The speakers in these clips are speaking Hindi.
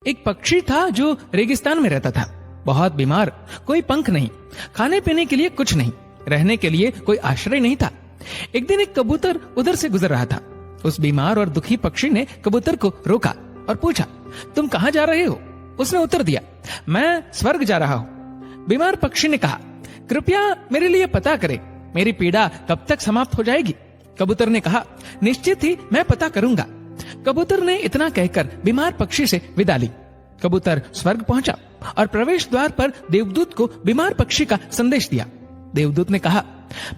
एक पक्षी था जो रेगिस्तान में रहता था, बहुत बीमार, कोई पंख नहीं, खाने पीने के लिए कुछ नहीं, रहने के लिए कोई आश्रय नहीं था। एक दिन एक कबूतर उधर से गुजर रहा था। उस बीमार और दुखी पक्षी ने कबूतर को रोका और पूछा, तुम कहाँ जा रहे हो? उसने उत्तर दिया, मैं स्वर्ग जा रहा हूँ। बीमार पक्षी ने कहा, कृपया मेरे लिए पता करें, मेरी पीड़ा कब तक समाप्त हो जाएगी? कबूतर ने कहा, निश्चित ही मैं पता करूंगा। कबूतर ने इतना कहकर बीमार पक्षी से विदा ली। कबूतर स्वर्ग पहुंचा और प्रवेश द्वार पर देवदूत को बीमार पक्षी का संदेश दिया। देवदूत ने कहा,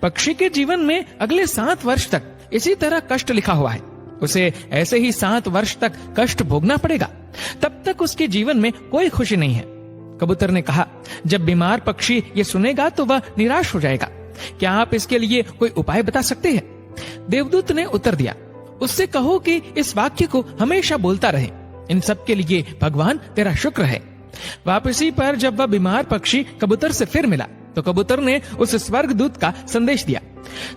पक्षी के जीवन में अगले 7 वर्ष तक इसी तरह कष्ट लिखा हुआ है, उसे ऐसे ही 7 वर्ष तक कष्ट भोगना पड़ेगा, तब तक उसके जीवन में कोई खुशी नहीं है। कबूतर ने कहा, जब बीमार पक्षी ये सुनेगा तो वह निराश हो जाएगा, क्या आप इसके लिए कोई उपाय बता सकते हैं? देवदूत ने उत्तर दिया, उससे कहो कि इस वाक्य को हमेशा बोलता रहे, इन सब के लिए भगवान तेरा शुक्र है। वापसी पर जब वह बीमार पक्षी कबूतर से फिर मिला तो कबूतर ने उस स्वर्गदूत का संदेश दिया।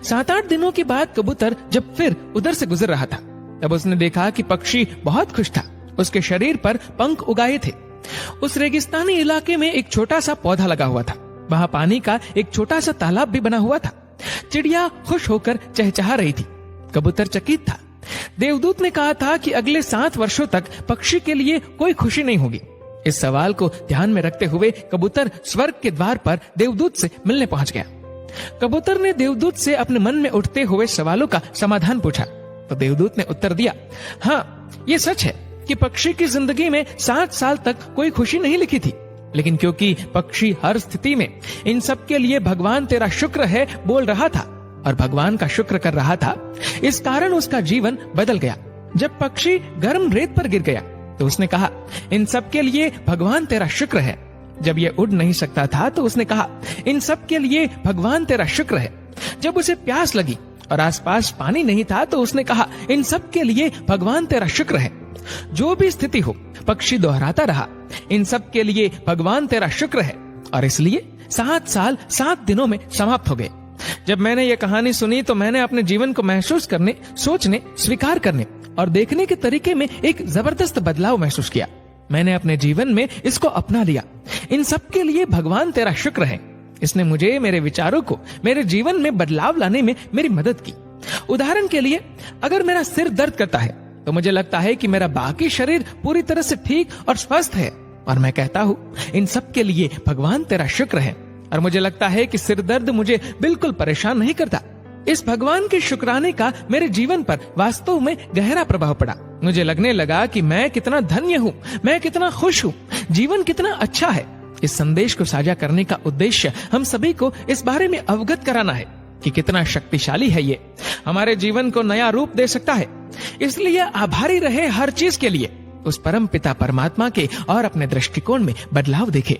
7-8 दिनों के बाद कबूतर जब फिर उधर से गुजर रहा था, तब उसने देखा कि पक्षी बहुत खुश था, उसके शरीर पर पंख उगाए थे। उस रेगिस्तानी इलाके में एक छोटा सा पौधा लगा हुआ था, वहां पानी का एक छोटा सा तालाब भी बना हुआ था। चिड़िया खुश होकर चहचहा रही थी, कबूतर चकित था। देवदूत ने कहा था कि अगले 7 वर्षों तक पक्षी के लिए कोई खुशी नहीं होगी। इस सवाल को ध्यान में रखते हुए कबूतर स्वर्ग के द्वार पर देवदूत से मिलने पहुंच गया। कबूतर ने देवदूत से अपने मन में उठते हुए सवालों का समाधान पूछा तो देवदूत ने उत्तर दिया, हाँ, ये सच है कि पक्षी की जिंदगी में 7 साल तक कोई खुशी नहीं लिखी थी, लेकिन क्योंकि पक्षी हर स्थिति में इन सब के लिए भगवान तेरा शुक्र है बोल रहा था और भगवान का शुक्र कर रहा था, इस कारण उसका जीवन बदल गया। जब पक्षी गर्म रेत पर गिर गया तो उसने कहा, इन सब के लिए भगवान तेरा शुक्र है। जब ये उड़ नहीं सकता था तो उसने कहा, इन सब के लिए भगवान तेरा शुक्र है। जब उसे प्यास लगी और आसपास पानी नहीं था तो उसने कहा, इन सब के लिए भगवान तेरा शुक्र है। जो भी स्थिति हो, पक्षी दोहराता रहा, इन सब के लिए भगवान तेरा शुक्र है, और इसलिए 7 साल 7 दिनों में समाप्त हो गए। जब मैंने ये कहानी सुनी तो मैंने अपने जीवन को महसूस करने, सोचने, स्वीकार करने और देखने के तरीके में एक जबरदस्त बदलाव महसूस किया। मैंने अपने जीवन में इसको अपना लिया। इन सब के लिए भगवान तेरा शुक्र है। इसने मुझे, मेरे विचारों को, मेरे जीवन में बदलाव लाने में मेरी मदद की। उदाहरण के लिए, अगर मेरा सिर दर्द करता है तो मुझे लगता है कि मेरा बाकी शरीर पूरी तरह से ठीक और स्वस्थ है, और मैं कहता हूँ, इन सब के लिए भगवान तेरा शुक्र है। और मुझे लगता है कि सिर दर्द मुझे बिल्कुल परेशान नहीं करता। इस भगवान के शुक्राने का मेरे जीवन पर वास्तव में गहरा प्रभाव पड़ा। मुझे लगने लगा कि मैं कितना धन्य हूँ, मैं कितना खुश हूँ, जीवन कितना अच्छा है। इस संदेश को साझा करने का उद्देश्य हम सभी को इस बारे में अवगत कराना है कि कितना शक्तिशाली है ये, हमारे जीवन को नया रूप दे सकता है। इसलिए आभारी रहे हर चीज के लिए, उस परम पिता परमात्मा के, और अपने दृष्टिकोण में बदलाव देखे।